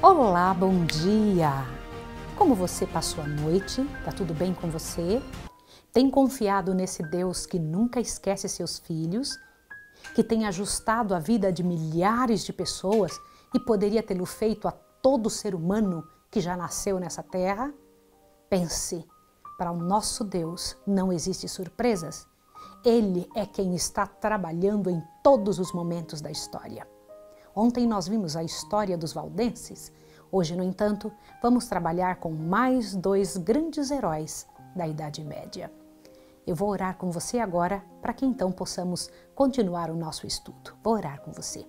Olá, bom dia! Como você passou a noite? Tá tudo bem com você? Tem confiado nesse Deus que nunca esquece seus filhos? Que tem ajustado a vida de milhares de pessoas e poderia tê-lo feito a todo ser humano que já nasceu nessa terra? Pense, para o nosso Deus não existem surpresas. Ele é quem está trabalhando em todos os momentos da história. Ontem nós vimos a história dos valdenses. Hoje, no entanto, vamos trabalhar com mais dois grandes heróis da Idade Média. Eu vou orar com você agora para que então possamos continuar o nosso estudo. Vou orar com você.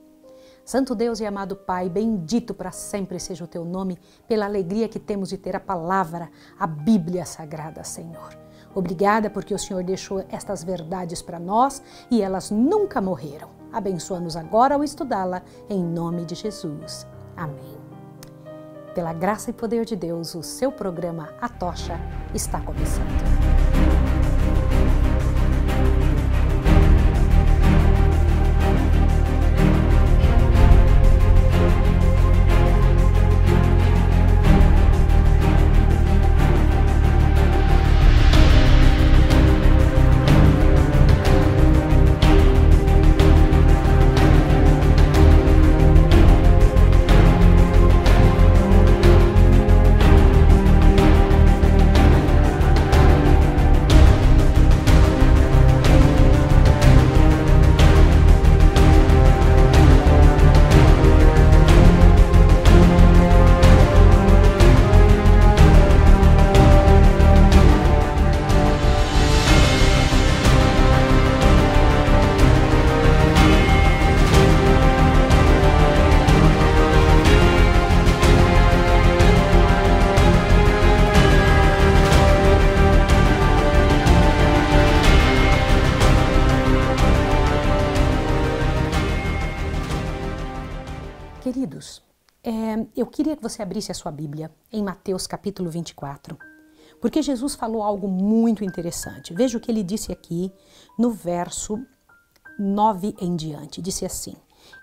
Santo Deus e amado Pai, bendito para sempre seja o teu nome, pela alegria que temos de ter a palavra, a Bíblia Sagrada, Senhor. Obrigada porque o Senhor deixou estas verdades para nós e elas nunca morreram. Abençoa-nos agora ao estudá-la, em nome de Jesus. Amém. Pela graça e poder de Deus, o seu programa A Tocha está começando. Queridos, eu queria que você abrisse a sua Bíblia em Mateus capítulo 24, porque Jesus falou algo muito interessante. Veja o que ele disse aqui no verso 9 em diante. Disse assim: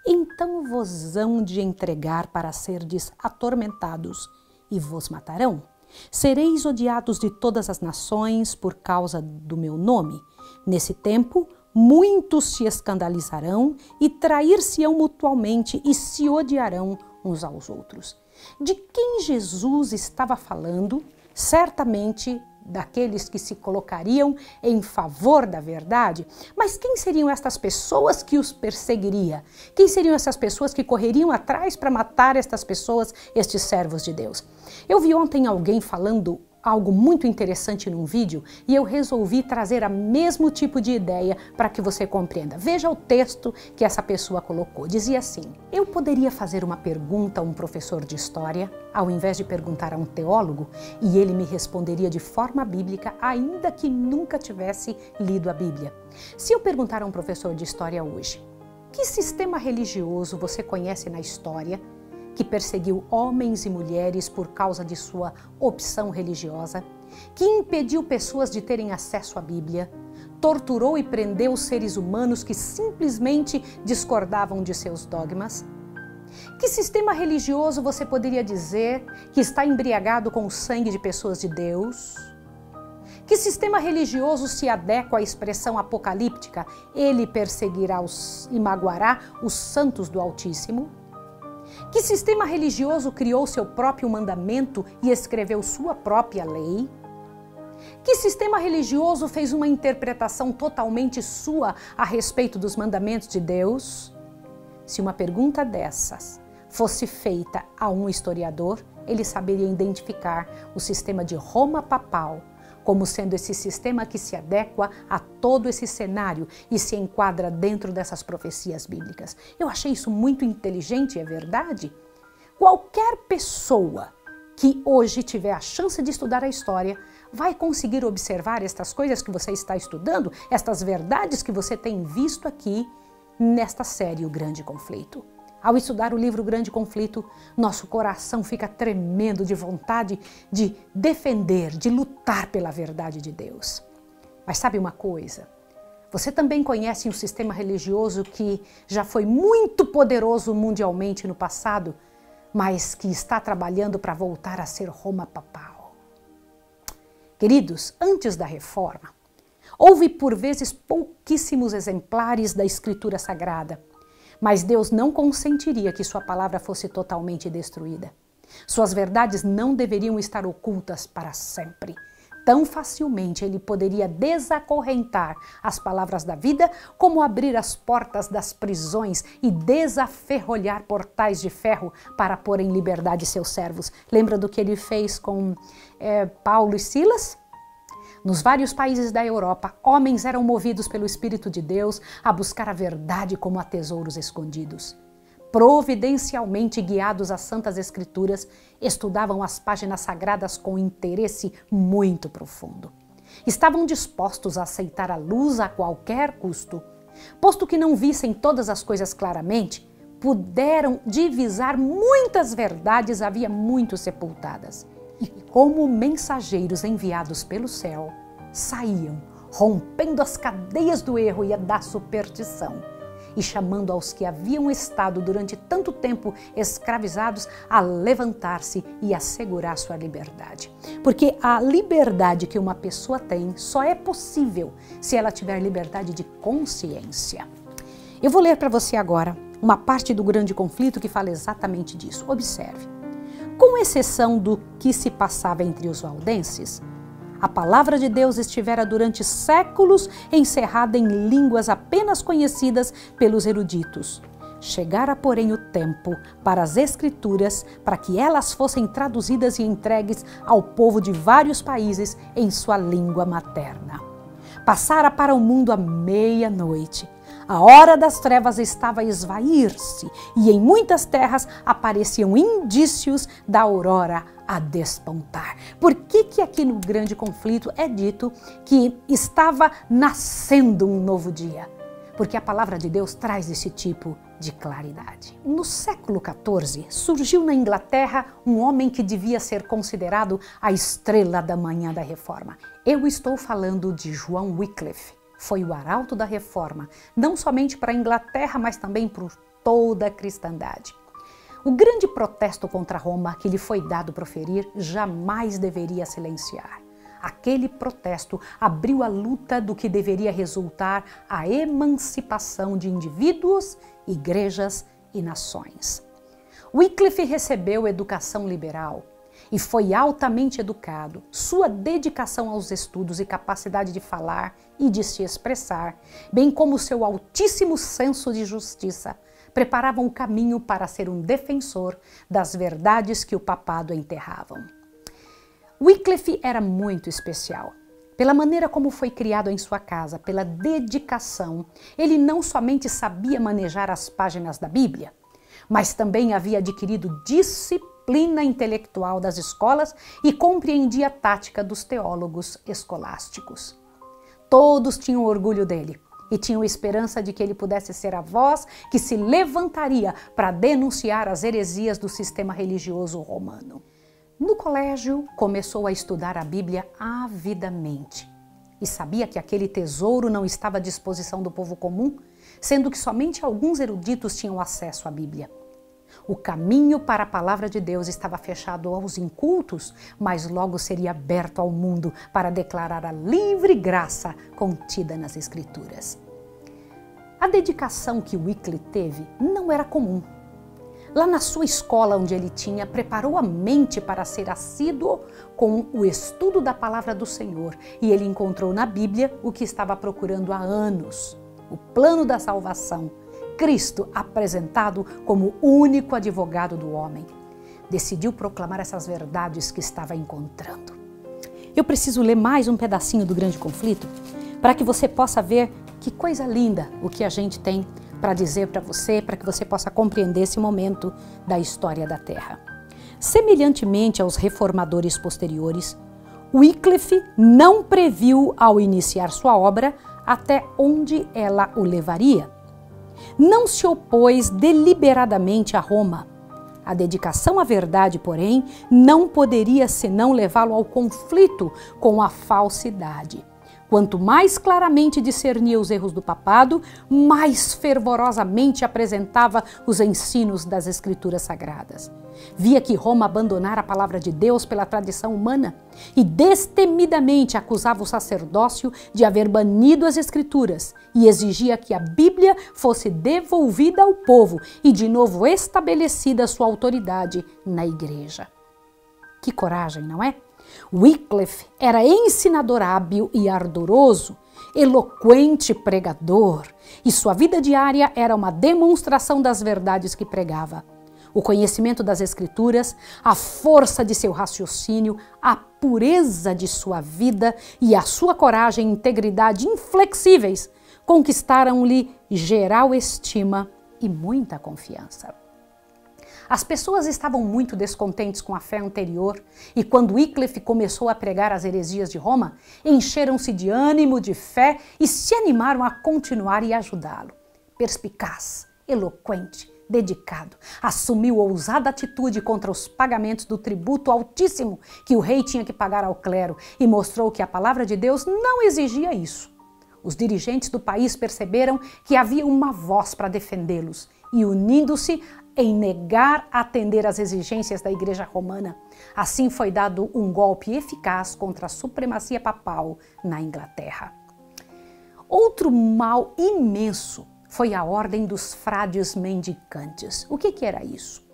então vos hão de entregar para serdes atormentados e vos matarão. Sereis odiados de todas as nações por causa do meu nome. Nesse tempo, muitos se escandalizarão e trair-se-ão mutualmente e se odiarão uns aos outros. De quem Jesus estava falando? Certamente daqueles que se colocariam em favor da verdade. Mas quem seriam estas pessoas que os perseguiriam? Quem seriam essas pessoas que correriam atrás para matar estas pessoas, estes servos de Deus? Eu vi ontem alguém falando algo muito interessante num vídeo e eu resolvi trazer o mesmo tipo de ideia para que você compreenda. Veja o texto que essa pessoa colocou. Dizia assim: eu poderia fazer uma pergunta a um professor de história, ao invés de perguntar a um teólogo, e ele me responderia de forma bíblica, ainda que nunca tivesse lido a Bíblia. Se eu perguntar a um professor de história hoje, que sistema religioso você conhece na história que perseguiu homens e mulheres por causa de sua opção religiosa, que impediu pessoas de terem acesso à Bíblia, torturou e prendeu seres humanos que simplesmente discordavam de seus dogmas? Que sistema religioso você poderia dizer que está embriagado com o sangue de pessoas de Deus? Que sistema religioso se adequa à expressão apocalíptica, ele perseguirá e magoará os santos do Altíssimo? Que sistema religioso criou seu próprio mandamento e escreveu sua própria lei? Que sistema religioso fez uma interpretação totalmente sua a respeito dos mandamentos de Deus? Se uma pergunta dessas fosse feita a um historiador, ele saberia identificar o sistema de Roma papal como sendo esse sistema que se adequa a todo esse cenário e se enquadra dentro dessas profecias bíblicas. Eu achei isso muito inteligente, é verdade? Qualquer pessoa que hoje tiver a chance de estudar a história vai conseguir observar estas coisas que você está estudando, estas verdades que você tem visto aqui nesta série O Grande Conflito. Ao estudar o livro Grande Conflito, nosso coração fica tremendo de vontade de defender, de lutar pela verdade de Deus. Mas sabe uma coisa? Você também conhece um sistema religioso que já foi muito poderoso mundialmente no passado, mas que está trabalhando para voltar a ser Roma papal. Queridos, antes da Reforma, houve por vezes pouquíssimos exemplares da Escritura Sagrada, mas Deus não consentiria que sua palavra fosse totalmente destruída. Suas verdades não deveriam estar ocultas para sempre. Tão facilmente ele poderia desacorrentar as palavras da vida, como abrir as portas das prisões e desaferrolhar portais de ferro para pôr em liberdade seus servos. Lembra do que ele fez com Paulo e Silas? Nos vários países da Europa, homens eram movidos pelo Espírito de Deus a buscar a verdade como a tesouros escondidos. Providencialmente guiados às Santas Escrituras, estudavam as páginas sagradas com interesse muito profundo. Estavam dispostos a aceitar a luz a qualquer custo. Posto que não vissem todas as coisas claramente, puderam divisar muitas verdades havia muito sepultadas. E como mensageiros enviados pelo céu, saíam, rompendo as cadeias do erro e da superstição, e chamando aos que haviam estado durante tanto tempo escravizados a levantar-se e assegurar sua liberdade. Porque a liberdade que uma pessoa tem só é possível se ela tiver liberdade de consciência. Eu vou ler para você agora uma parte do grande conflito que fala exatamente disso. Observe. Com exceção do que se passava entre os valdenses, a palavra de Deus estivera durante séculos encerrada em línguas apenas conhecidas pelos eruditos. Chegara, porém, o tempo para as Escrituras, para que elas fossem traduzidas e entregues ao povo de vários países em sua língua materna. Passara para o mundo a meia-noite. A hora das trevas estava a esvair-se e em muitas terras apareciam indícios da aurora a despontar. Por que aqui no grande conflito é dito que estava nascendo um novo dia? Porque a palavra de Deus traz esse tipo de claridade. No século XIV, surgiu na Inglaterra um homem que devia ser considerado a estrela da manhã da Reforma. Eu estou falando de João Wycliffe. Foi o arauto da Reforma, não somente para a Inglaterra, mas também por toda a cristandade. O grande protesto contra Roma que lhe foi dado proferir jamais deveria silenciar. Aquele protesto abriu a luta do que deveria resultar a emancipação de indivíduos, igrejas e nações. Wycliffe recebeu educação liberal e foi altamente educado. Sua dedicação aos estudos e capacidade de falar e de se expressar, bem como seu altíssimo senso de justiça, preparavam o caminho para ser um defensor das verdades que o papado enterravam. Wycliffe era muito especial. Pela maneira como foi criado em sua casa, pela dedicação, ele não somente sabia manejar as páginas da Bíblia, mas também havia adquirido disciplina intelectual das escolas e compreendia a tática dos teólogos escolásticos. Todos tinham orgulho dele e tinham esperança de que ele pudesse ser a voz que se levantaria para denunciar as heresias do sistema religioso romano. No colégio, começou a estudar a Bíblia avidamente e sabia que aquele tesouro não estava à disposição do povo comum, sendo que somente alguns eruditos tinham acesso à Bíblia. O caminho para a palavra de Deus estava fechado aos incultos, mas logo seria aberto ao mundo para declarar a livre graça contida nas Escrituras. A dedicação que Wycliffe teve não era comum. Lá na sua escola onde ele tinha, preparou a mente para ser assíduo com o estudo da palavra do Senhor e ele encontrou na Bíblia o que estava procurando há anos, o plano da salvação, Cristo apresentado como o único advogado do homem. Decidiu proclamar essas verdades que estava encontrando. Eu preciso ler mais um pedacinho do grande conflito para que você possa ver que coisa linda o que a gente tem para dizer para você, para que você possa compreender esse momento da história da Terra. Semelhantemente aos reformadores posteriores, Wycliffe não previu ao iniciar sua obra até onde ela o levaria. Não se opôs deliberadamente a Roma. A dedicação à verdade, porém, não poderia senão levá-lo ao conflito com a falsidade. Quanto mais claramente discernia os erros do papado, mais fervorosamente apresentava os ensinos das Escrituras Sagradas. Via que Roma abandonara a palavra de Deus pela tradição humana e destemidamente acusava o sacerdócio de haver banido as Escrituras e exigia que a Bíblia fosse devolvida ao povo e de novo estabelecida sua autoridade na igreja. Que coragem, não é? Wycliffe era ensinador hábil e ardoroso, eloquente pregador, e sua vida diária era uma demonstração das verdades que pregava. O conhecimento das Escrituras, a força de seu raciocínio, a pureza de sua vida e a sua coragem e integridade inflexíveis conquistaram-lhe geral estima e muita confiança. As pessoas estavam muito descontentes com a fé anterior e quando Wycliffe começou a pregar as heresias de Roma, encheram-se de ânimo, de fé e se animaram a continuar e ajudá-lo. Perspicaz, eloquente, dedicado, assumiu ousada atitude contra os pagamentos do tributo altíssimo que o rei tinha que pagar ao clero e mostrou que a palavra de Deus não exigia isso. Os dirigentes do país perceberam que havia uma voz para defendê-los e, unindo-se em negar atender às exigências da Igreja Romana, assim foi dado um golpe eficaz contra a supremacia papal na Inglaterra. Outro mal imenso foi a Ordem dos Frades Mendicantes. O que era isso?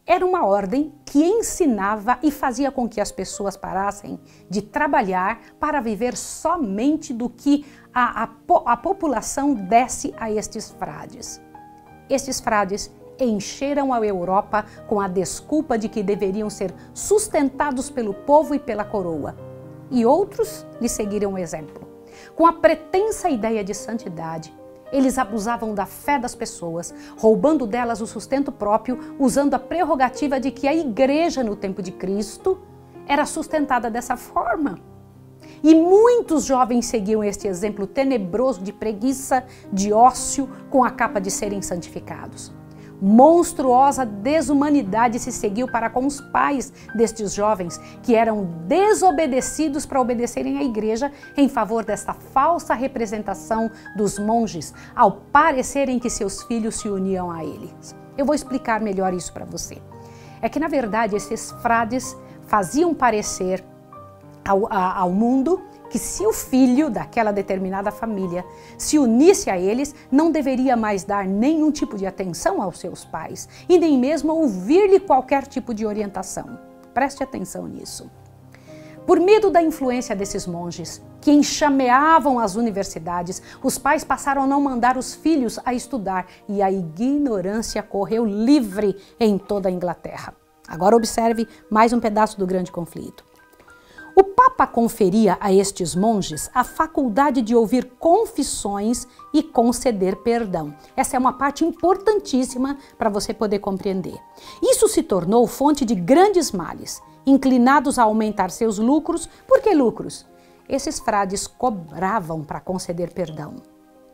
Era uma ordem que ensinava e fazia com que as pessoas parassem de trabalhar para viver somente do que a população desse a estes frades. Estes frades encheram a Europa com a desculpa de que deveriam ser sustentados pelo povo e pela coroa. E outros lhe seguiram o exemplo. Com a pretensa ideia de santidade, eles abusavam da fé das pessoas, roubando delas o sustento próprio, usando a prerrogativa de que a igreja no tempo de Cristo era sustentada dessa forma. E muitos jovens seguiam este exemplo tenebroso de preguiça, de ócio, com a capa de serem santificados. Monstruosa desumanidade se seguiu para com os pais destes jovens, que eram desobedecidos para obedecerem à igreja em favor desta falsa representação dos monges, ao parecerem que seus filhos se uniam a eles. Eu vou explicar melhor isso para você. É que, na verdade, esses frades faziam parecer ao mundo que se o filho daquela determinada família se unisse a eles, não deveria mais dar nenhum tipo de atenção aos seus pais e nem mesmo ouvir-lhe qualquer tipo de orientação. Preste atenção nisso. Por medo da influência desses monges, que enxameavam as universidades, os pais passaram a não mandar os filhos a estudar e a ignorância correu livre em toda a Inglaterra. Agora observe mais um pedaço do grande conflito. O Papa conferia a estes monges a faculdade de ouvir confissões e conceder perdão. Essa é uma parte importantíssima para você poder compreender. Isso se tornou fonte de grandes males, inclinados a aumentar seus lucros. Por que lucros? Esses frades cobravam para conceder perdão.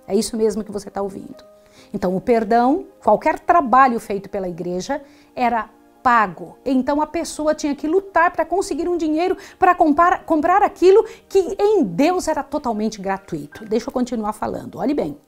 É isso mesmo que você está ouvindo. Então, o perdão, qualquer trabalho feito pela igreja, era pago. Então a pessoa tinha que lutar para conseguir um dinheiro para comprar aquilo que em Deus era totalmente gratuito. Deixa eu continuar falando, olhe bem.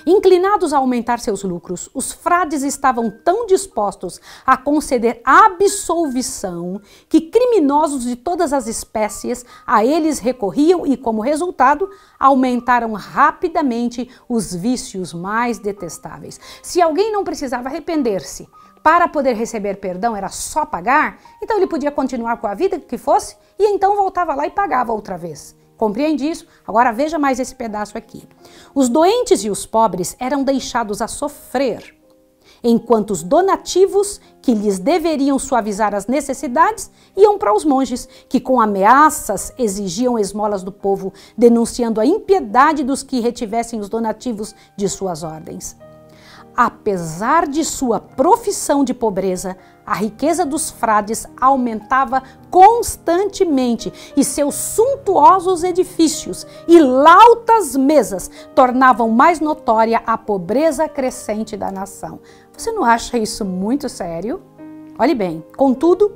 Inclinados a aumentar seus lucros, os frades estavam tão dispostos a conceder absolvição que criminosos de todas as espécies a eles recorriam e, como resultado, aumentaram rapidamente os vícios mais detestáveis. Se alguém não precisava arrepender-se para poder receber perdão, era só pagar, então ele podia continuar com a vida que fosse e então voltava lá e pagava outra vez. Compreende isso? Agora veja mais esse pedaço aqui. Os doentes e os pobres eram deixados a sofrer, enquanto os donativos, que lhes deveriam suavizar as necessidades, iam para os monges, que com ameaças exigiam esmolas do povo, denunciando a impiedade dos que retivessem os donativos de suas ordens. Apesar de sua profissão de pobreza, a riqueza dos frades aumentava constantemente e seus suntuosos edifícios e lautas mesas tornavam mais notória a pobreza crescente da nação. Você não acha isso muito sério? Olhe bem, contudo,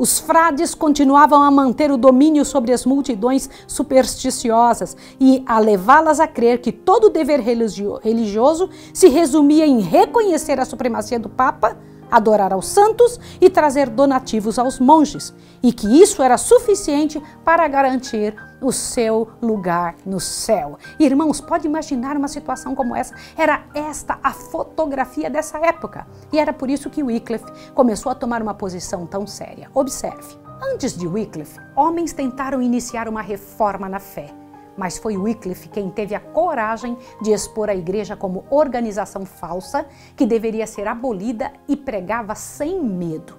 Os frades continuavam a manter o domínio sobre as multidões supersticiosas e a levá-las a crer que todo o dever religioso se resumia em reconhecer a supremacia do Papa, adorar aos santos e trazer donativos aos monges, e que isso era suficiente para garantir o seu lugar no céu. Irmãos, pode imaginar uma situação como essa? Era esta a fotografia dessa época. E era por isso que Wycliffe começou a tomar uma posição tão séria. Observe, antes de Wycliffe, homens tentaram iniciar uma reforma na fé. Mas foi Wycliffe quem teve a coragem de expor a igreja como organização falsa que deveria ser abolida e pregava sem medo.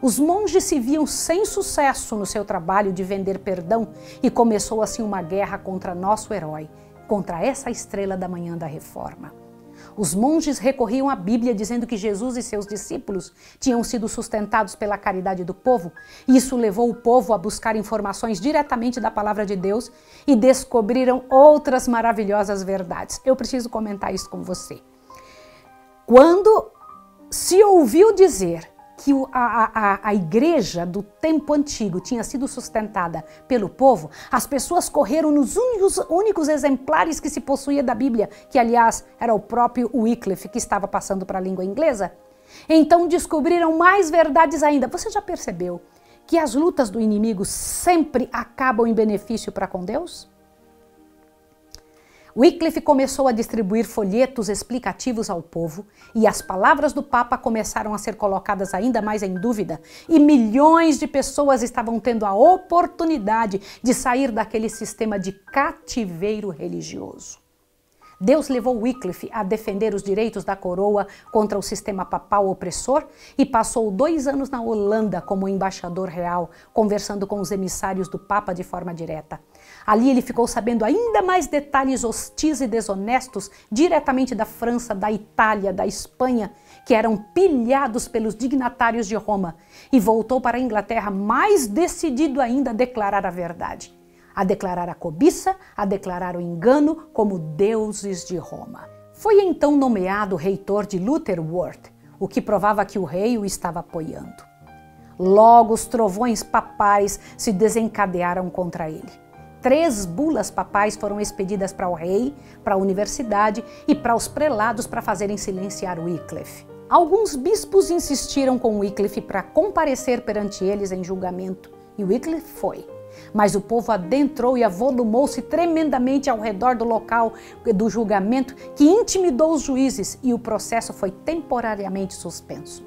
Os monges se viam sem sucesso no seu trabalho de vender perdão e começou assim uma guerra contra nosso herói, contra essa estrela da manhã da reforma. Os monges recorriam à Bíblia dizendo que Jesus e seus discípulos tinham sido sustentados pela caridade do povo, e isso levou o povo a buscar informações diretamente da palavra de Deus e descobriram outras maravilhosas verdades. Eu preciso comentar isso com você. Quando se ouviu dizer que a igreja do tempo antigo tinha sido sustentada pelo povo, as pessoas correram nos únicos exemplares que se possuía da Bíblia, que aliás era o próprio Wycliffe que estava passando para a língua inglesa. Então descobriram mais verdades ainda. Você já percebeu que as lutas do inimigo sempre acabam em benefício para com Deus? Wycliffe começou a distribuir folhetos explicativos ao povo e as palavras do Papa começaram a ser colocadas ainda mais em dúvida e milhões de pessoas estavam tendo a oportunidade de sair daquele sistema de cativeiro religioso. Deus levou Wycliffe a defender os direitos da coroa contra o sistema papal opressor e passou 2 anos na Holanda como embaixador real, conversando com os emissários do Papa de forma direta. Ali ele ficou sabendo ainda mais detalhes hostis e desonestos diretamente da França, da Itália, da Espanha, que eram pilhados pelos dignatários de Roma, e voltou para a Inglaterra mais decidido ainda a declarar a verdade. A declarar a cobiça, a declarar o engano como deuses de Roma. Foi então nomeado reitor de Lutterworth, o que provava que o rei o estava apoiando. Logo os trovões papais se desencadearam contra ele. 3 bulas papais foram expedidas para o rei, para a universidade e para os prelados para fazerem silenciar Wycliffe. Alguns bispos insistiram com Wycliffe para comparecer perante eles em julgamento, e Wycliffe foi. Mas o povo adentrou e avolumou-se tremendamente ao redor do local do julgamento, que intimidou os juízes, e o processo foi temporariamente suspenso.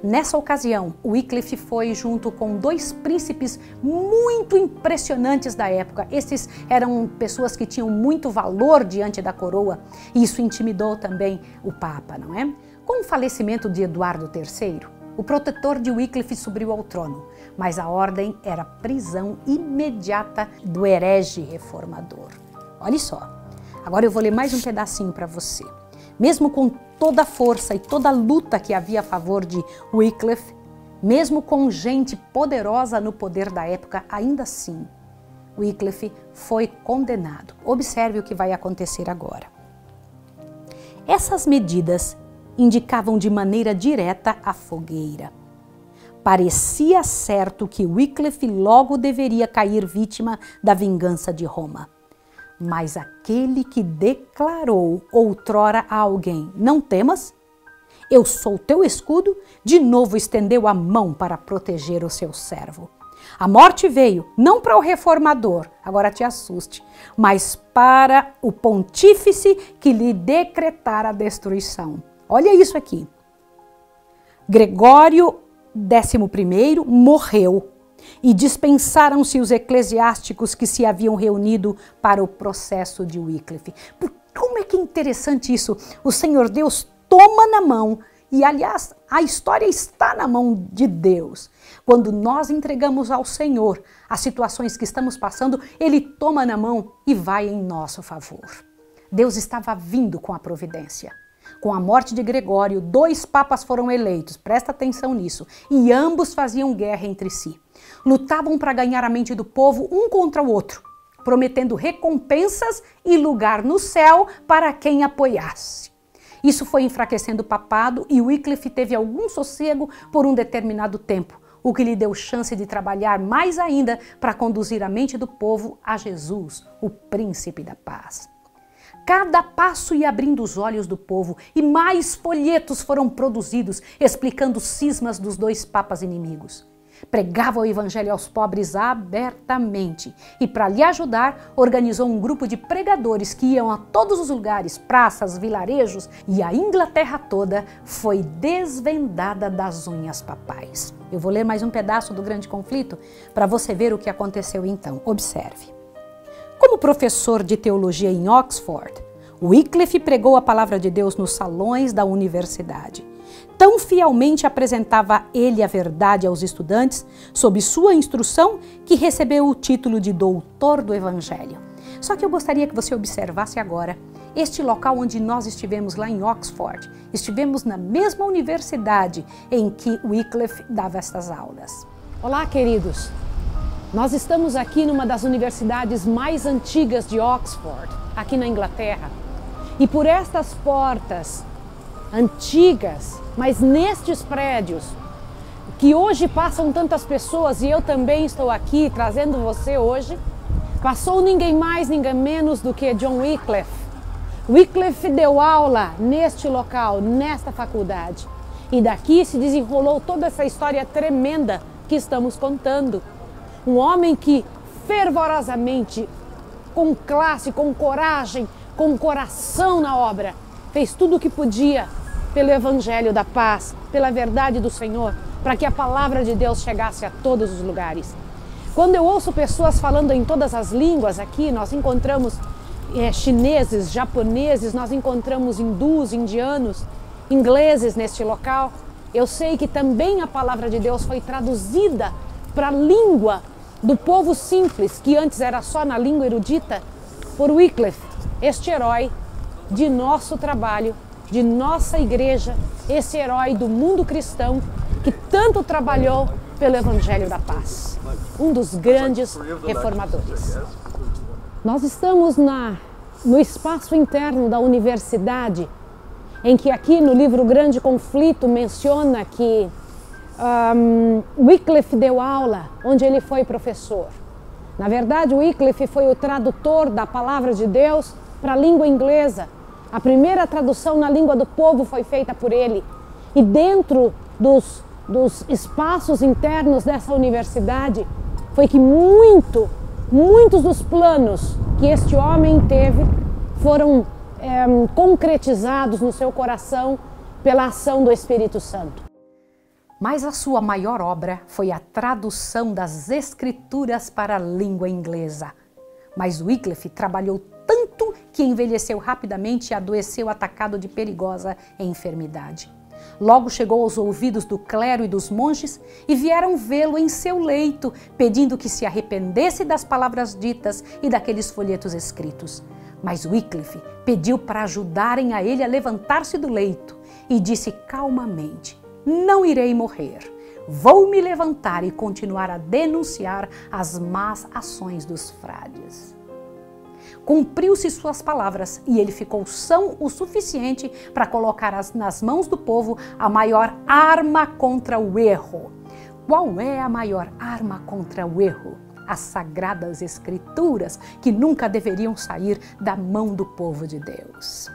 Nessa ocasião, Wycliffe foi junto com 2 príncipes muito impressionantes da época. Esses eram pessoas que tinham muito valor diante da coroa, e isso intimidou também o Papa, não é? Com o falecimento de Eduardo III, o protetor de Wycliffe subiu ao trono, mas a ordem era prisão imediata do herege reformador. Olha só, agora eu vou ler mais um pedacinho para você. Mesmo com toda a força e toda a luta que havia a favor de Wycliffe, mesmo com gente poderosa no poder da época, ainda assim, Wycliffe foi condenado. Observe o que vai acontecer agora. Essas medidas indicavam de maneira direta a fogueira. Parecia certo que Wycliffe logo deveria cair vítima da vingança de Roma. Mas aquele que declarou outrora a alguém: "Não temas, eu sou teu escudo", de novo estendeu a mão para proteger o seu servo. A morte veio não para o reformador, agora te assuste, mas para o pontífice que lhe decretara a destruição. Olha isso aqui. Gregório XI morreu e dispensaram-se os eclesiásticos que se haviam reunido para o processo de Wycliffe. Como é que é interessante isso? O Senhor Deus toma na mão, e aliás, a história está na mão de Deus. Quando nós entregamos ao Senhor as situações que estamos passando, Ele toma na mão e vai em nosso favor. Deus estava vindo com a providência. Com a morte de Gregório, 2 papas foram eleitos, presta atenção nisso, e ambos faziam guerra entre si. Lutavam para ganhar a mente do povo um contra o outro, prometendo recompensas e lugar no céu para quem apoiasse. Isso foi enfraquecendo o papado e Wycliffe teve algum sossego por um determinado tempo. o que lhe deu chance de trabalhar mais ainda para conduzir a mente do povo a Jesus, o príncipe da paz. Cada passo ia abrindo os olhos do povo e mais folhetos foram produzidos explicando os cismas dos dois papas inimigos. Pregava o evangelho aos pobres abertamente e, para lhe ajudar, organizou um grupo de pregadores que iam a todos os lugares, praças, vilarejos, e a Inglaterra toda foi desvendada das unhas papais. Eu vou ler mais um pedaço do Grande Conflito para você ver o que aconteceu então. Observe. Como professor de teologia em Oxford, Wycliffe pregou a palavra de Deus nos salões da universidade. Tão fielmente apresentava ele a verdade aos estudantes, sob sua instrução, que recebeu o título de doutor do Evangelho. Só que eu gostaria que você observasse agora este local onde nós estivemos lá em Oxford. Estivemos na mesma universidade em que Wycliffe dava estas aulas. Olá, queridos! Nós estamos aqui numa das universidades mais antigas de Oxford, aqui na Inglaterra. E por estas portas antigas, mas nestes prédios, que hoje passam tantas pessoas, e eu também estou aqui trazendo você hoje, passou ninguém mais, ninguém menos do que John Wycliffe. Wycliffe deu aula neste local, nesta faculdade. E daqui se desenrolou toda essa história tremenda que estamos contando. Um homem que fervorosamente, com classe, com coragem, com coração na obra, fez tudo o que podia pelo Evangelho da paz, pela verdade do Senhor, para que a palavra de Deus chegasse a todos os lugares. Quando eu ouço pessoas falando em todas as línguas aqui, nós encontramos chineses, japoneses, nós encontramos hindus, indianos, ingleses neste local. Eu sei que também a palavra de Deus foi traduzida para a língua do povo simples, que antes era só na língua erudita, por Wycliffe, este herói de nosso trabalho, de nossa igreja, esse herói do mundo cristão que tanto trabalhou pelo Evangelho da Paz, um dos grandes reformadores. Nós estamos no espaço interno da universidade, em que aqui no livro Grande Conflito menciona que Wycliffe deu aula onde ele foi professor. Na verdade, Wycliffe foi o tradutor da palavra de Deus para a língua inglesa. A primeira tradução na língua do povo foi feita por ele. E dentro dos espaços internos dessa universidade foi que muitos dos planos que este homem teve foram concretizados no seu coração pela ação do Espírito Santo. Mas a sua maior obra foi a tradução das Escrituras para a língua inglesa. Mas Wycliffe trabalhou tanto que envelheceu rapidamente e adoeceu atacado de perigosa enfermidade. Logo chegou aos ouvidos do clero e dos monges e vieram vê-lo em seu leito, pedindo que se arrependesse das palavras ditas e daqueles folhetos escritos. Mas Wycliffe pediu para ajudarem a ele a levantar-se do leito e disse calmamente: "Não irei morrer. Vou me levantar e continuar a denunciar as más ações dos frades." Cumpriu-se suas palavras e ele ficou são o suficiente para colocar nas mãos do povo a maior arma contra o erro. Qual é a maior arma contra o erro? As Sagradas Escrituras, que nunca deveriam sair da mão do povo de Deus.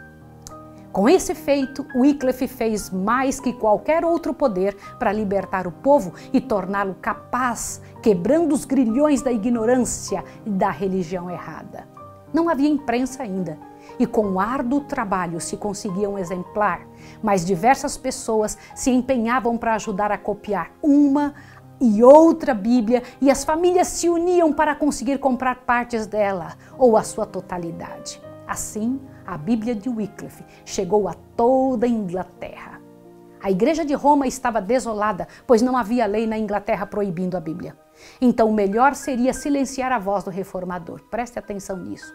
Com esse feito, Wycliffe fez mais que qualquer outro poder para libertar o povo e torná-lo capaz, quebrando os grilhões da ignorância e da religião errada. Não havia imprensa ainda, e com árduo trabalho se conseguia um exemplar, mas diversas pessoas se empenhavam para ajudar a copiar uma e outra Bíblia, e as famílias se uniam para conseguir comprar partes dela ou a sua totalidade. Assim, a Bíblia de Wycliffe chegou a toda a Inglaterra. A Igreja de Roma estava desolada, pois não havia lei na Inglaterra proibindo a Bíblia. Então, o melhor seria silenciar a voz do reformador. Preste atenção nisso.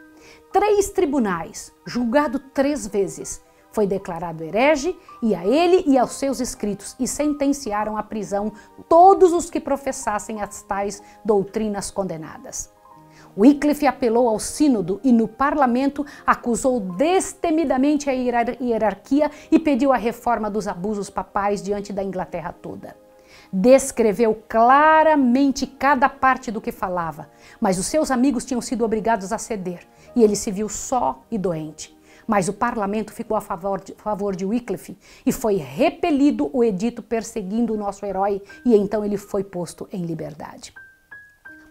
3 tribunais, julgado 3 vezes, foi declarado herege, e a ele e aos seus escritos, e sentenciaram à prisão todos os que professassem as tais doutrinas condenadas. Wycliffe apelou ao sínodo e no parlamento acusou destemidamente a hierarquia e pediu a reforma dos abusos papais diante da Inglaterra toda. Descreveu claramente cada parte do que falava, mas os seus amigos tinham sido obrigados a ceder e ele se viu só e doente. Mas o parlamento ficou a favor de Wycliffe e foi repelido o edito perseguindo o nosso herói e então ele foi posto em liberdade.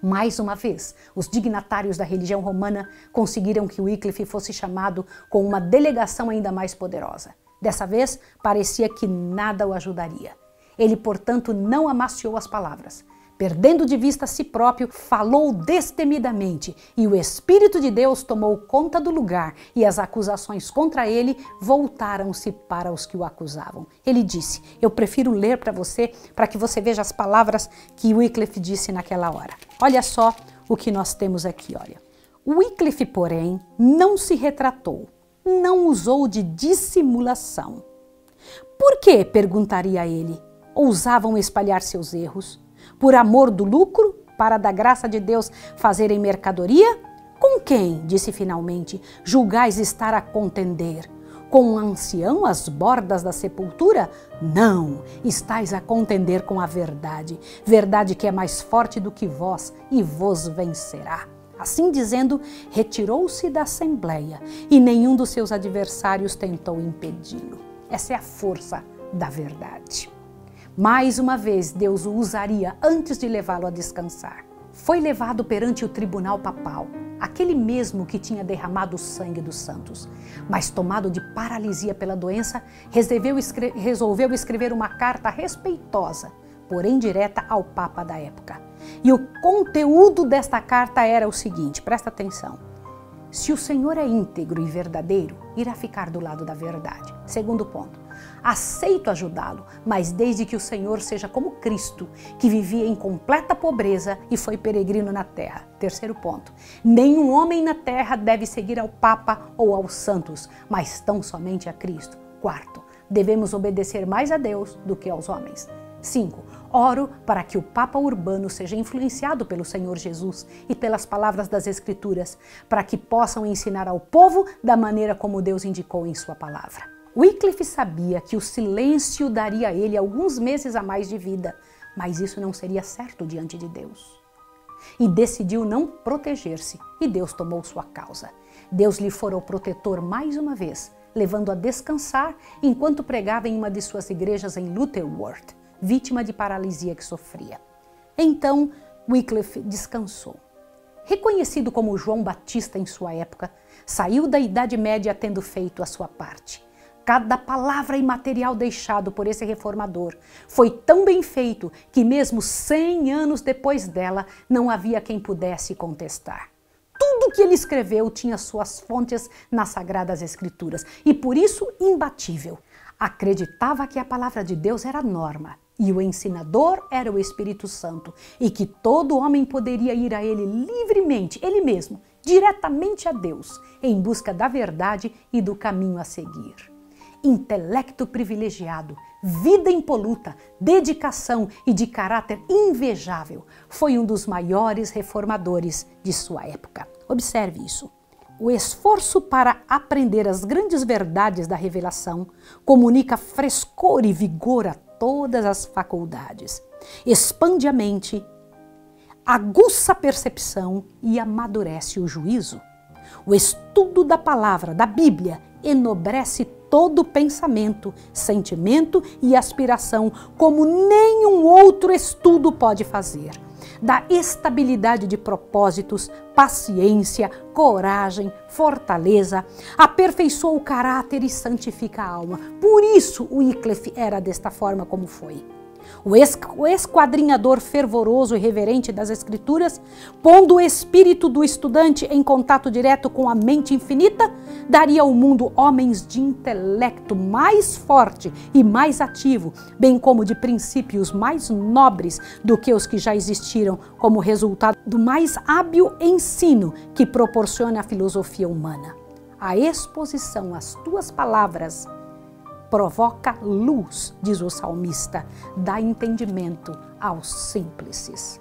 Mais uma vez, os dignatários da religião romana conseguiram que Wycliffe fosse chamado com uma delegação ainda mais poderosa. Dessa vez, parecia que nada o ajudaria. Ele, portanto, não amaciou as palavras. Perdendo de vista a si próprio, falou destemidamente e o Espírito de Deus tomou conta do lugar e as acusações contra ele voltaram-se para os que o acusavam. Ele disse, eu prefiro ler para você, para que você veja as palavras que Wycliffe disse naquela hora. Olha só o que nós temos aqui, olha. Wycliffe, porém, não se retratou, não usou de dissimulação. Por que, perguntaria ele, ousavam espalhar seus erros? Por amor do lucro, para da graça de Deus fazerem mercadoria? Com quem, disse finalmente, julgais estar a contender? Com um ancião às bordas da sepultura? Não, estais a contender com a verdade, verdade que é mais forte do que vós e vos vencerá. Assim dizendo, retirou-se da assembleia e nenhum dos seus adversários tentou impedi-lo. Essa é a força da verdade. Mais uma vez, Deus o usaria antes de levá-lo a descansar. Foi levado perante o tribunal papal, aquele mesmo que tinha derramado o sangue dos santos. Mas tomado de paralisia pela doença, resolveu escrever uma carta respeitosa, porém direta ao Papa da época. E o conteúdo desta carta era o seguinte, presta atenção. Se o Senhor é íntegro e verdadeiro, irá ficar do lado da verdade. Segundo ponto, aceito ajudá-lo, mas desde que o Senhor seja como Cristo, que vivia em completa pobreza e foi peregrino na terra. Terceiro ponto, nenhum homem na terra deve seguir ao Papa ou aos santos, mas tão somente a Cristo. Quarto, devemos obedecer mais a Deus do que aos homens. 5. Oro para que o Papa Urbano seja influenciado pelo Senhor Jesus e pelas palavras das Escrituras, para que possam ensinar ao povo da maneira como Deus indicou em sua palavra. Wycliffe sabia que o silêncio daria a ele alguns meses a mais de vida, mas isso não seria certo diante de Deus. E decidiu não proteger-se, e Deus tomou sua causa. Deus lhe fora o protetor mais uma vez, levando a descansar enquanto pregava em uma de suas igrejas em Lutterworth, vítima de paralisia que sofria. Então, Wycliffe descansou. Reconhecido como João Batista em sua época, saiu da Idade Média tendo feito a sua parte. Cada palavra e material deixado por esse reformador foi tão bem feito que mesmo 100 anos depois dela não havia quem pudesse contestar. Tudo que ele escreveu tinha suas fontes nas Sagradas Escrituras e por isso imbatível. Acreditava que a palavra de Deus era a norma e o ensinador era o Espírito Santo e que todo homem poderia ir a ele livremente, ele mesmo, diretamente a Deus, em busca da verdade e do caminho a seguir. Intelecto privilegiado, vida impoluta, dedicação e de caráter invejável, foi um dos maiores reformadores de sua época. Observe isso. O esforço para aprender as grandes verdades da revelação comunica frescor e vigor a todas as faculdades, expande a mente, aguça a percepção e amadurece o juízo. O estudo da palavra, da Bíblia, enobrece todo pensamento, sentimento e aspiração, como nenhum outro estudo pode fazer. Dá estabilidade de propósitos, paciência, coragem, fortaleza, aperfeiçoa o caráter e santifica a alma. Por isso Wycliffe era desta forma como foi. O esquadrinhador fervoroso e reverente das Escrituras, pondo o espírito do estudante em contato direto com a mente infinita, daria ao mundo homens de intelecto mais forte e mais ativo, bem como de princípios mais nobres do que os que já existiram, como resultado do mais hábil ensino que proporciona a filosofia humana. A exposição às tuas palavras provoca luz, diz o salmista, dá entendimento aos simples.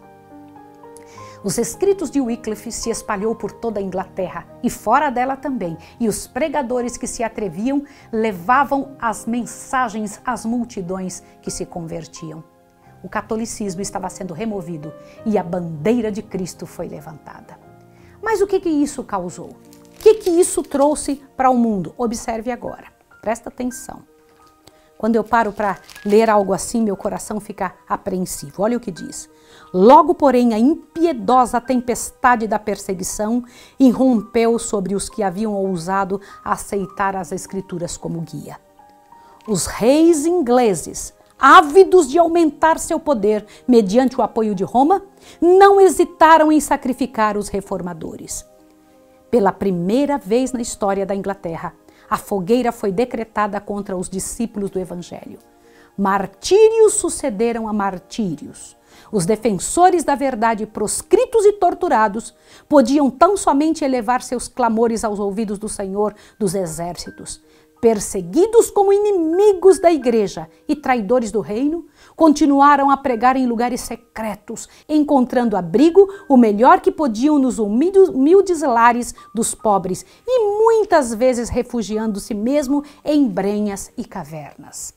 Os escritos de Wycliffe se espalhou por toda a Inglaterra e fora dela também, e os pregadores que se atreviam levavam as mensagens às multidões que se convertiam. o catolicismo estava sendo removido e a bandeira de Cristo foi levantada. Mas o que isso causou? O que isso trouxe para o mundo? Observe agora, presta atenção. Quando eu paro para ler algo assim, meu coração fica apreensivo. Olha o que diz. Logo, porém, a impiedosa tempestade da perseguição irrompeu sobre os que haviam ousado aceitar as Escrituras como guia. Os reis ingleses, ávidos de aumentar seu poder mediante o apoio de Roma, não hesitaram em sacrificar os reformadores. Pela primeira vez na história da Inglaterra, a fogueira foi decretada contra os discípulos do Evangelho. Martírios sucederam a martírios. Os defensores da verdade, proscritos e torturados, podiam tão somente elevar seus clamores aos ouvidos do Senhor dos Exércitos. Perseguidos como inimigos da igreja e traidores do reino, continuaram a pregar em lugares secretos, encontrando abrigo o melhor que podiam nos humildes lares dos pobres e muitas vezes refugiando-se mesmo em brenhas e cavernas.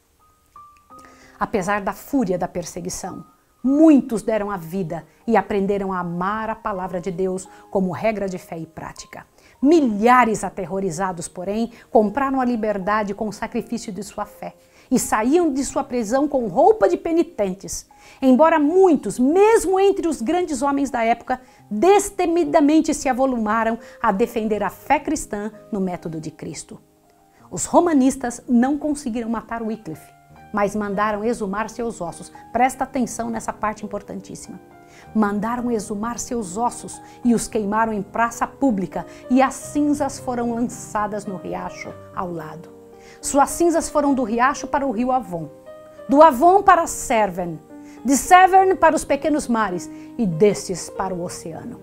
Apesar da fúria da perseguição, muitos deram a vida e aprenderam a amar a palavra de Deus como regra de fé e prática. Milhares aterrorizados, porém, compraram a liberdade com o sacrifício de sua fé e saíam de sua prisão com roupa de penitentes. Embora muitos, mesmo entre os grandes homens da época, destemidamente se avolumaram a defender a fé cristã no método de Cristo. Os romanistas não conseguiram matar Wycliffe, mas mandaram exumar seus ossos. Presta atenção nessa parte importantíssima. Mandaram exumar seus ossos e os queimaram em praça pública, e as cinzas foram lançadas no riacho ao lado. Suas cinzas foram do riacho para o rio Avon, do Avon para Severn, de Severn para os pequenos mares e destes para o oceano.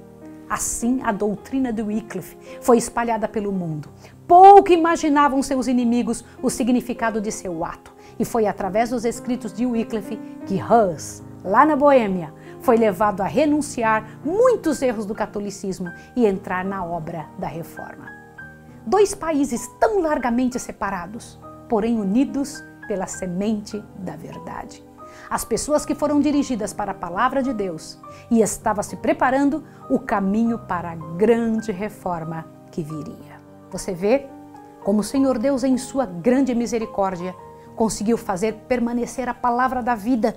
Assim, a doutrina de Wycliffe foi espalhada pelo mundo. Pouco imaginavam seus inimigos o significado de seu ato, e foi através dos escritos de Wycliffe que Hus, lá na Boêmia, foi levado a renunciar muitos erros do catolicismo e entrar na obra da reforma. Dois países tão largamente separados, porém unidos pela semente da verdade. As pessoas que foram dirigidas para a palavra de Deus e estavam se preparando o caminho para a grande reforma que viria. Você vê como o Senhor Deus, em sua grande misericórdia, conseguiu fazer permanecer a palavra da vida,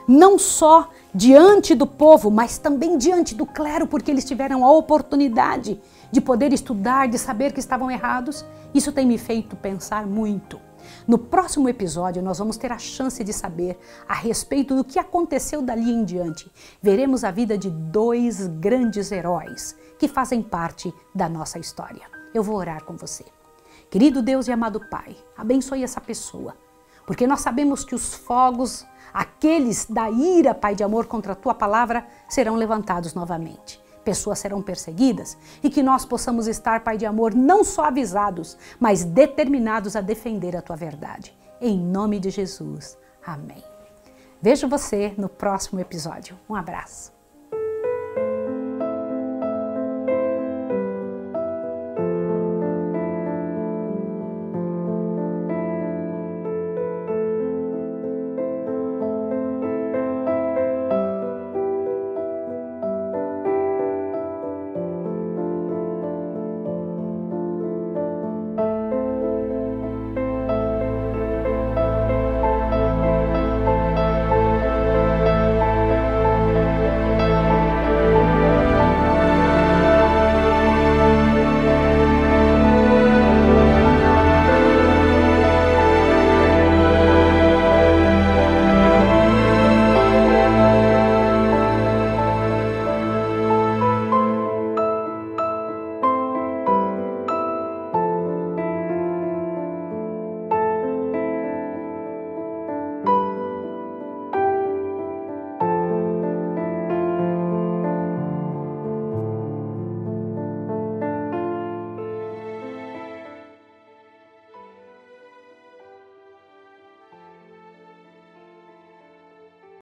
não só diante do povo, mas também diante do clero, porque eles tiveram a oportunidade de poder estudar, de saber que estavam errados. Isso tem me feito pensar muito. No próximo episódio, nós vamos ter a chance de saber a respeito do que aconteceu dali em diante. Veremos a vida de dois grandes heróis que fazem parte da nossa história. Eu vou orar com você. Querido Deus e amado Pai, abençoe essa pessoa, porque nós sabemos que os fogos, aqueles da ira, Pai de amor, contra a Tua palavra, serão levantados novamente. Pessoas serão perseguidas e que nós possamos estar, Pai de amor, não só avisados, mas determinados a defender a Tua verdade. Em nome de Jesus. Amém. Vejo você no próximo episódio. Um abraço.